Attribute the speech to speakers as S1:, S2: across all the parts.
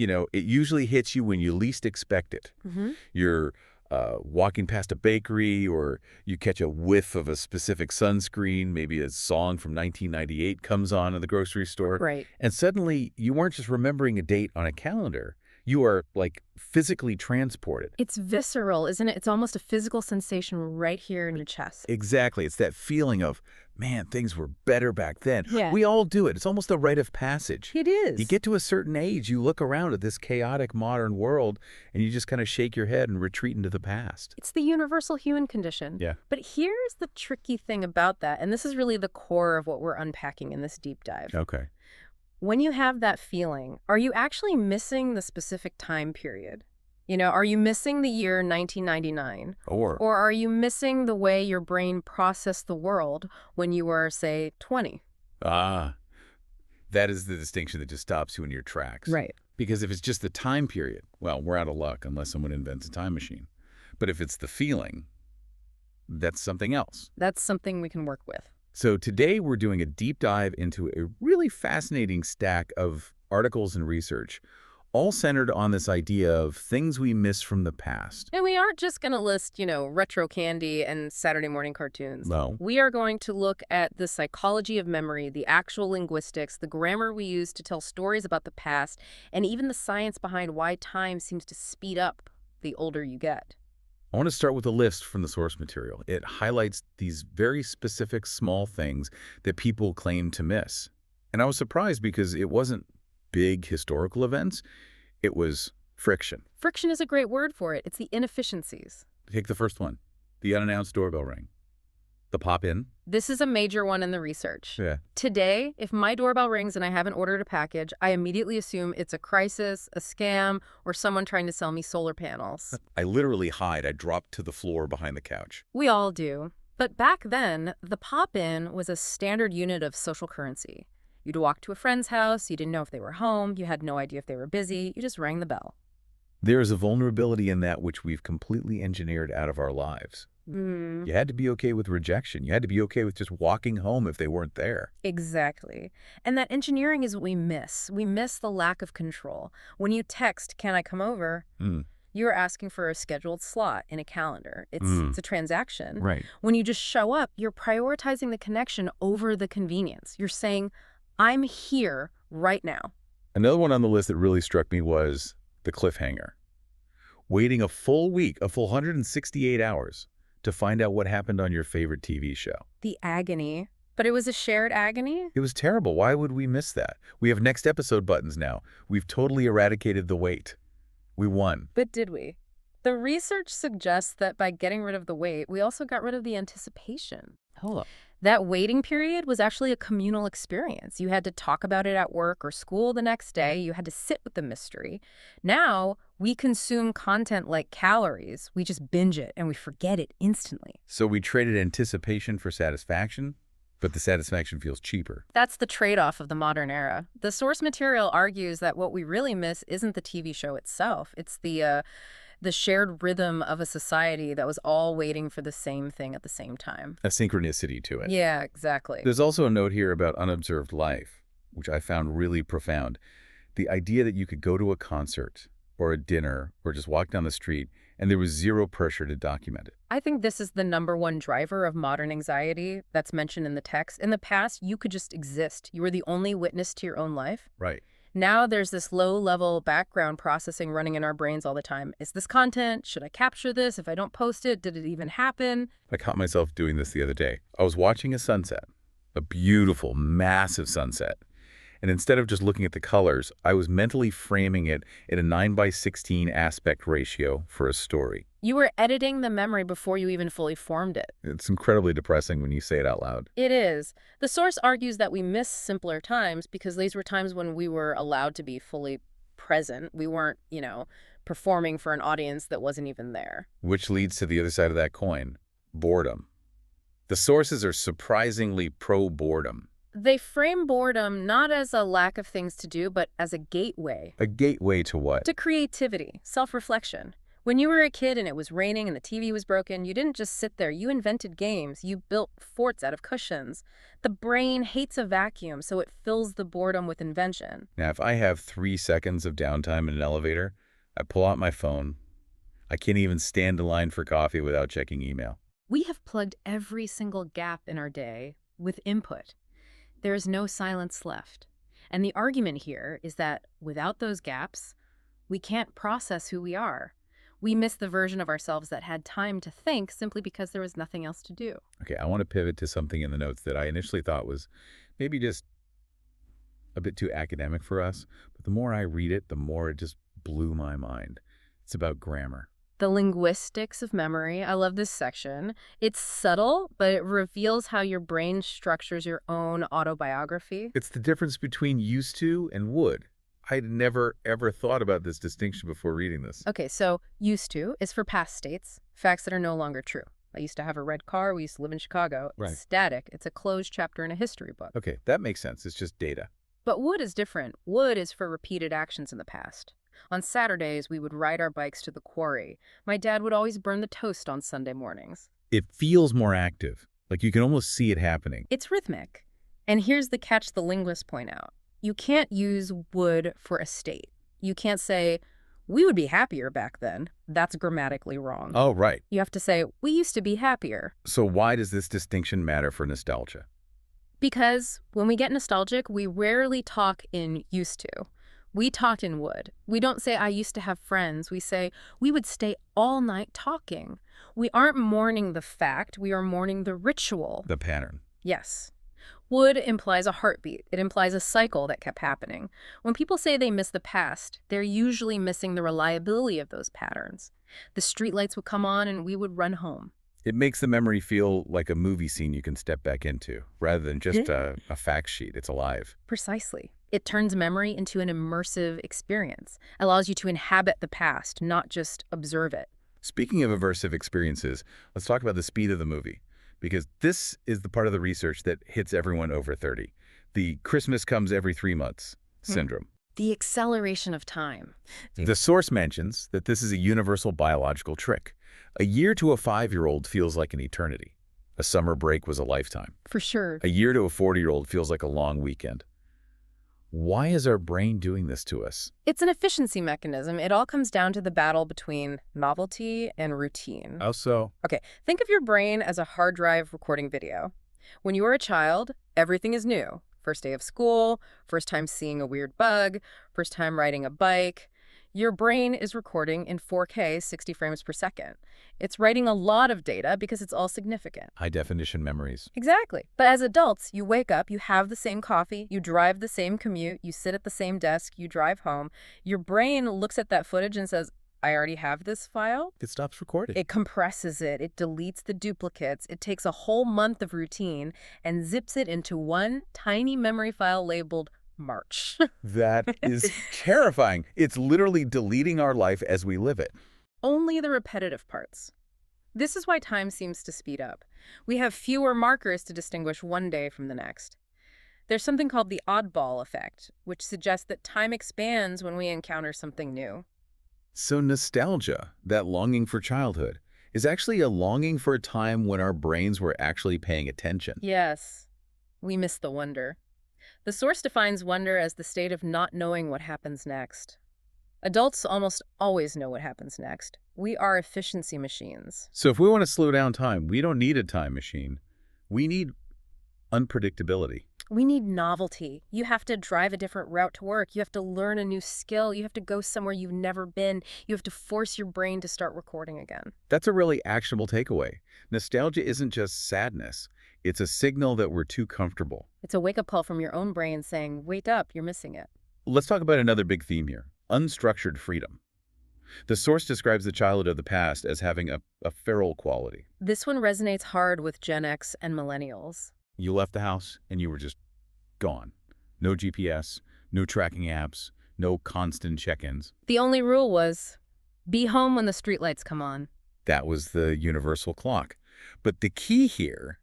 S1: It usually hits you when you least expect it. You're walking past a bakery, or you catch a whiff of a specific sunscreen, maybe a song from 1998 comes on in the grocery store.
S2: Right.
S1: And suddenly, you weren't just remembering a date on a calendar. You are, like, physically transported.
S2: It's visceral, isn't it? It's almost a physical sensation right here in your chest.
S1: Exactly. It's that feeling of, man, things were better back then.
S2: Yeah.
S1: We all do it. It's almost a rite of passage.
S2: It is.
S1: You get to a certain age, you look around at this chaotic modern world, and you just kind of shake your head and retreat into the past.
S2: It's the universal human condition.
S1: Yeah.
S2: But here's the tricky thing about that, and this is really the core of what we're unpacking in this deep dive.
S1: Okay.
S2: When you have that feeling, are you actually missing the specific time period? Are you missing the year 1999?
S1: Or
S2: are you missing the way your brain processed the world when you were, say, 20?
S1: that is the distinction that just stops you in your tracks.
S2: Right.
S1: Because if it's just the time period, well, we're out of luck unless someone invents a time machine. But if it's the feeling, that's something else.
S2: That's something we can work with.
S1: So today we're doing a deep dive into a really fascinating stack of articles and research, all centered on this idea of things we miss from the past.
S2: And we aren't just going to list, retro candy and Saturday morning cartoons.
S1: No.
S2: We are going to look at the psychology of memory, the actual linguistics, the grammar we use to tell stories about the past, and even the science behind why time seems to speed up the older you get.
S1: I want to start with a list from the source material. It highlights these very specific small things that people claim to miss. And I was surprised because it wasn't big historical events. It was friction.
S2: Friction is a great word for it. It's the inefficiencies.
S1: Take the first one, the unannounced doorbell ring, the pop-in.
S2: This is a major one in the research.
S1: Yeah.
S2: Today, if my doorbell rings and I haven't ordered a package, I immediately assume it's a crisis, a scam, or someone trying to sell me solar panels.
S1: I literally hide. I drop to the floor behind the couch.
S2: We all do. But back then, the pop-in was a standard unit of social currency. You'd walk to a friend's house, you didn't know if they were home, you had no idea if they were busy, you just rang the bell.
S1: There is a vulnerability in that which we've completely engineered out of our lives. You had to be okay with rejection. You had to be okay with just walking home if they weren't there.
S2: Exactly. And that engineering is what we miss. We miss the lack of control. When you text, "Can I come over?" You're asking for a scheduled slot in a calendar. It's a transaction.
S1: Right.
S2: When you just show up, you're prioritizing the connection over the convenience. You're saying, "I'm here right now."
S1: Another one on the list that really struck me was the cliffhanger. Waiting a full week, a full 168 hours, to find out what happened on your favorite TV show.
S2: The agony. But it was a shared agony?
S1: It was terrible. Why would we miss that? We have next episode buttons now. We've totally eradicated the wait. We won.
S2: But did we? The research suggests that by getting rid of the wait, we also got rid of the anticipation.
S1: Hold up.
S2: That waiting period was actually a communal experience. You had to talk about it at work or school the next day. You had to sit with the mystery. Now, we consume content like calories. We just binge it and we forget it instantly.
S1: So we traded anticipation for satisfaction, but the satisfaction feels cheaper.
S2: That's the trade-off of the modern era. The source material argues that what we really miss isn't the TV show itself. It's the shared rhythm of a society that was all waiting for the same thing at the same time.
S1: A synchronicity to it.
S2: Yeah, exactly.
S1: There's also a note here about unobserved life, which I found really profound. The idea that you could go to a concert or a dinner or just walk down the street and there was zero pressure to document it.
S2: I think this is the #1 driver of modern anxiety that's mentioned in the text. In the past, you could just exist. You were the only witness to your own life.
S1: Right.
S2: Now there's this low-level background processing running in our brains all the time. Is this content? Should I capture this? If I don't post it, did it even happen?
S1: I caught myself doing this the other day. I was watching a sunset, a beautiful, massive sunset. And instead of just looking at the colors, I was mentally framing it in a 9:16 aspect ratio for a story.
S2: You were editing the memory before you even fully formed it.
S1: It's incredibly depressing when you say it out loud.
S2: It is. The source argues that we miss simpler times because these were times when we were allowed to be fully present. We weren't, performing for an audience that wasn't even there.
S1: Which leads to the other side of that coin, boredom. The sources are surprisingly pro-boredom.
S2: They frame boredom not as a lack of things to do, but as a gateway.
S1: A gateway to what?
S2: To creativity, self-reflection. When you were a kid and it was raining and the TV was broken, you didn't just sit there. You invented games. You built forts out of cushions. The brain hates a vacuum, so it fills the boredom with invention.
S1: Now, if I have 3 seconds of downtime in an elevator, I pull out my phone. I can't even stand in line for coffee without checking email.
S2: We have plugged every single gap in our day with input. There is no silence left. And the argument here is that without those gaps, we can't process who we are. We miss the version of ourselves that had time to think simply because there was nothing else to do.
S1: Okay, I want to pivot to something in the notes that I initially thought was maybe just a bit too academic for us, but the more I read it, the more it just blew my mind. It's about grammar.
S2: The linguistics of memory. I love this section. It's subtle, but it reveals how your brain structures your own autobiography.
S1: It's the difference between used to and would. I'd never, ever thought about this distinction before reading this.
S2: Okay, so used to is for past states, facts that are no longer true. I used to have a red car. We used to live in Chicago.
S1: Right.
S2: It's static. It's a closed chapter in a history book.
S1: Okay, that makes sense. It's just data.
S2: But would is different. Would is for repeated actions in the past. On Saturdays, we would ride our bikes to the quarry. My dad would always burn the toast on Sunday mornings.
S1: It feels more active, like you can almost see it happening.
S2: It's rhythmic. And here's the catch the linguists point out. You can't use would for a state. You can't say, we would be happier back then. That's grammatically wrong.
S1: Oh, right.
S2: You have to say, we used to be happier.
S1: So why does this distinction matter for nostalgia?
S2: Because when we get nostalgic, we rarely talk in used to. We talk in would. We don't say, I used to have friends. We say, we would stay all night talking. We aren't mourning the fact. We are mourning the ritual.
S1: The pattern.
S2: Yes. Would implies a heartbeat. It implies a cycle that kept happening. When people say they miss the past, they're usually missing the reliability of those patterns. The streetlights would come on and we would run home.
S1: It makes the memory feel like a movie scene you can step back into, rather than just a fact sheet. It's alive.
S2: Precisely. It turns memory into an immersive experience, allows you to inhabit the past, not just observe it.
S1: Speaking of immersive experiences, let's talk about the speed of the movie, because this is the part of the research that hits everyone over 30. The Christmas comes every 3 months syndrome.
S2: The acceleration of time.
S1: The source mentions that this is a universal biological trick. A year to a 5-year-old feels like an eternity. A summer break was a lifetime.
S2: For sure.
S1: A year to a 40-year-old feels like a long weekend. Why is our brain doing this to us?
S2: It's an efficiency mechanism. It all comes down to the battle between novelty and routine.
S1: How so?
S2: Okay, think of your brain as a hard drive recording video. When you were a child, everything is new. First day of school, first time seeing a weird bug, first time riding a bike. Your brain is recording in 4K, 60 frames per second. It's writing a lot of data because it's all significant.
S1: High-definition memories.
S2: Exactly. But as adults, you wake up, you have the same coffee, you drive the same commute, you sit at the same desk, you drive home. Your brain looks at that footage and says, I already have this file.
S1: It stops recording.
S2: It compresses it. It deletes the duplicates. It takes a whole month of routine and zips it into one tiny memory file labeled March.
S1: That is terrifying. It's literally deleting our life as we live it.
S2: Only the repetitive parts. This is why time seems to speed up. We have fewer markers to distinguish one day from the next. There's something called the oddball effect, which suggests that time expands when we encounter something new.
S1: So nostalgia, that longing for childhood, is actually a longing for a time when our brains were actually paying attention.
S2: Yes, we miss the wonder. The source defines wonder as the state of not knowing what happens next. Adults almost always know what happens next. We are efficiency machines.
S1: So if we want to slow down time, we don't need a time machine. We need unpredictability.
S2: We need novelty. You have to drive a different route to work. You have to learn a new skill. You have to go somewhere you've never been. You have to force your brain to start recording again.
S1: That's a really actionable takeaway. Nostalgia isn't just sadness. It's a signal that we're too comfortable.
S2: It's a wake-up call from your own brain saying, wake up, you're missing it.
S1: Let's talk about another big theme here, unstructured freedom. The source describes the childhood of the past as having a feral quality.
S2: This one resonates hard with Gen X and millennials.
S1: You left the house and you were just gone. No GPS, no tracking apps, no constant check-ins.
S2: The only rule was, be home when the streetlights come on.
S1: That was the universal clock. But the key here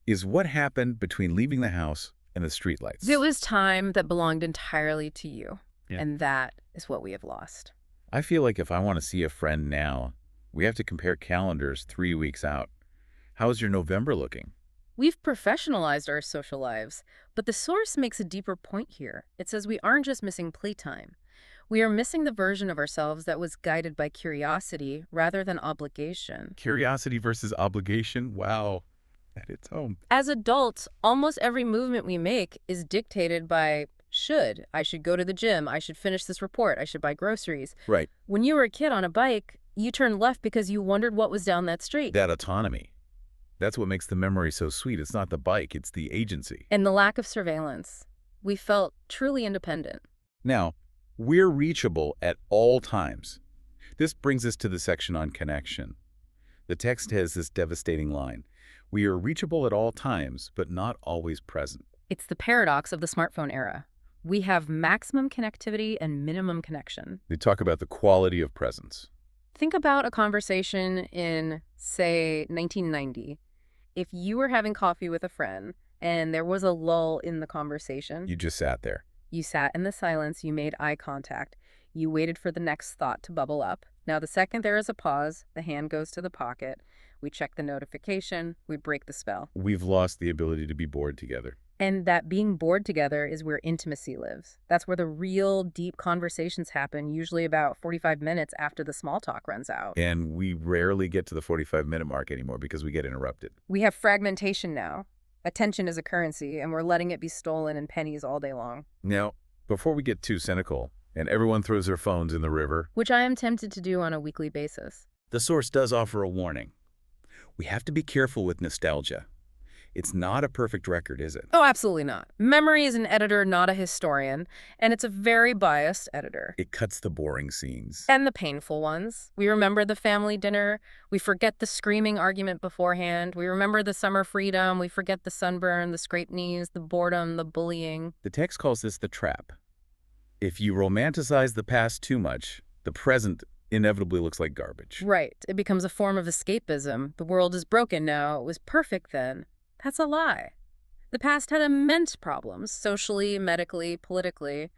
S1: is what happened between leaving the house and the streetlights.
S2: It was time that belonged entirely to you.
S1: Yeah.
S2: And that is what we have lost.
S1: I feel like if I want to see a friend now, we have to compare calendars 3 weeks out. How's your November looking?
S2: We've professionalized our social lives, but the source makes a deeper point here. It says we aren't just missing playtime. We are missing the version of ourselves that was guided by curiosity rather than obligation.
S1: Curiosity versus obligation? Wow. At its home.
S2: As adults, almost every movement we make is dictated by should. I should go to the gym. I should finish this report. I should buy groceries.
S1: Right.
S2: When you were a kid on a bike, you turned left because you wondered what was down that street.
S1: That autonomy. That's what makes the memory so sweet. It's not the bike, it's the agency.
S2: And the lack of surveillance. We felt truly independent.
S1: Now, we're reachable at all times. This brings us to the section on connection. The text has this devastating line. We are reachable at all times, but not always present.
S2: It's the paradox of the smartphone era. We have maximum connectivity and minimum connection.
S1: They talk about the quality of presence.
S2: Think about a conversation in, say, 1990. If you were having coffee with a friend and there was a lull in the conversation,
S1: You just sat there.
S2: you sat in the silence, you made eye contact, you waited for the next thought to bubble up. Now, the second there is a pause, the hand goes to the pocket, we check the notification, we break the spell.
S1: We've lost the ability to be bored together.
S2: And that being bored together is where intimacy lives. That's where the real deep conversations happen, usually about 45 minutes after the small talk runs out.
S1: And we rarely get to the 45-minute mark anymore because we get interrupted.
S2: We have fragmentation now. Attention is a currency, and we're letting it be stolen in pennies all day long.
S1: Now, before we get too cynical, and everyone throws their phones in the river,
S2: Which I am tempted to do on a weekly basis.
S1: the source does offer a warning. We have to be careful with nostalgia. It's not a perfect record, is it?
S2: Oh, absolutely not. Memory is an editor, not a historian, and it's a very biased editor.
S1: It cuts the boring scenes.
S2: And the painful ones. We remember the family dinner. We forget the screaming argument beforehand. We remember the summer freedom. We forget the sunburn, the scraped knees, the boredom, the bullying.
S1: The text calls this the trap. If you romanticize the past too much, the present inevitably looks like garbage.
S2: Right. It becomes a form of escapism. The world is broken now. It was perfect then. That's a lie. The past had immense problems, socially, medically, politically.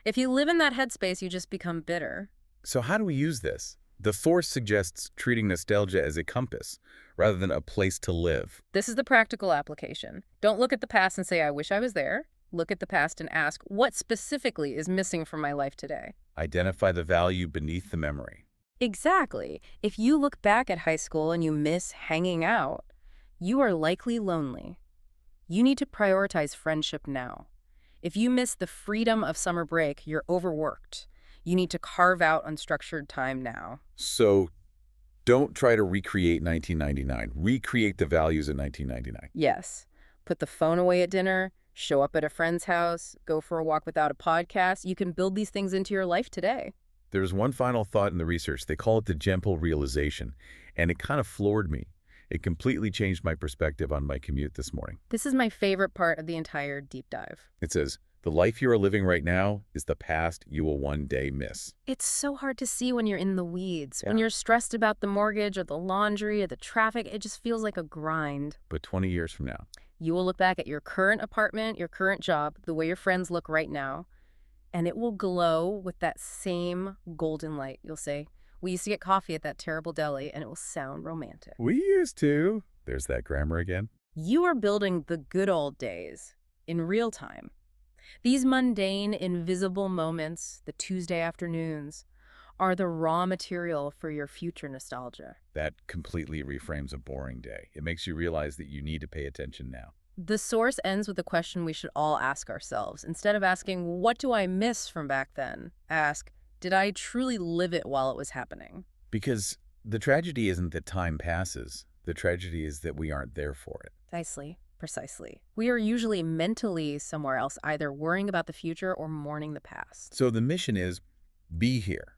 S2: If you live in that headspace, you just become bitter.
S1: So how do we use this? The source suggests treating nostalgia as a compass rather than a place to live.
S2: This is the practical application. Don't look at the past and say, I wish I was there. Look at the past and ask, what specifically is missing from my life today?
S1: Identify the value beneath the memory.
S2: Exactly. If you look back at high school and you miss hanging out, you are likely lonely. You need to prioritize friendship now. If you miss the freedom of summer break, you're overworked. You need to carve out unstructured time now.
S1: So don't try to recreate 1999. Recreate the values of 1999.
S2: Yes. Put the phone away at dinner, show up at a friend's house, go for a walk without a podcast. You can build these things into your life today.
S1: There's one final thought in the research. They call it the gentle realization, and it kind of floored me. It completely changed my perspective on my commute this morning.
S2: This is my favorite part of the entire deep dive.
S1: It says, the life you are living right now is the past you will one day miss.
S2: It's so hard to see when you're in the weeds. When
S1: Yeah.
S2: you're stressed about the mortgage or the laundry or the traffic, it just feels like a grind.
S1: But 20 years from now,
S2: You will look back at your current apartment, your current job, the way your friends look right now, and it will glow with that same golden light. You'll say, we used to get coffee at that terrible deli, and it will sound romantic.
S1: we used to. There's that grammar again.
S2: You are building the good old days in real time. These mundane, invisible moments, the Tuesday afternoons, are the raw material for your future nostalgia.
S1: That completely reframes a boring day. It makes you realize that you need to pay attention now.
S2: The source ends with a question we should all ask ourselves. Instead of asking, what do I miss from back then? Ask, did I truly live it while it was happening?
S1: Because the tragedy isn't that time passes. The tragedy is that we aren't there for it.
S2: Precisely. We are usually mentally somewhere else, either worrying about the future or mourning the past.
S1: So the mission is be here.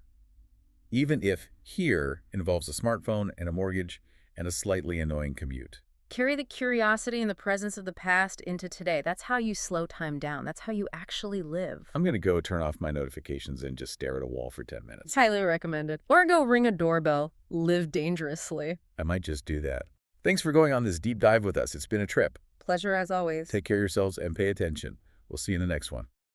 S1: Even if here involves a smartphone and a mortgage and a slightly annoying commute.
S2: Carry the curiosity and the presence of the past into today. That's how you slow time down. That's how you actually live.
S1: I'm going to go turn off my notifications and just stare at a wall for 10 minutes.
S2: Highly recommended. Or go ring a doorbell. Live dangerously.
S1: I might just do that. Thanks for going on this deep dive with us. It's been a trip.
S2: Pleasure as always.
S1: Take care of yourselves and pay attention. We'll see you in the next one.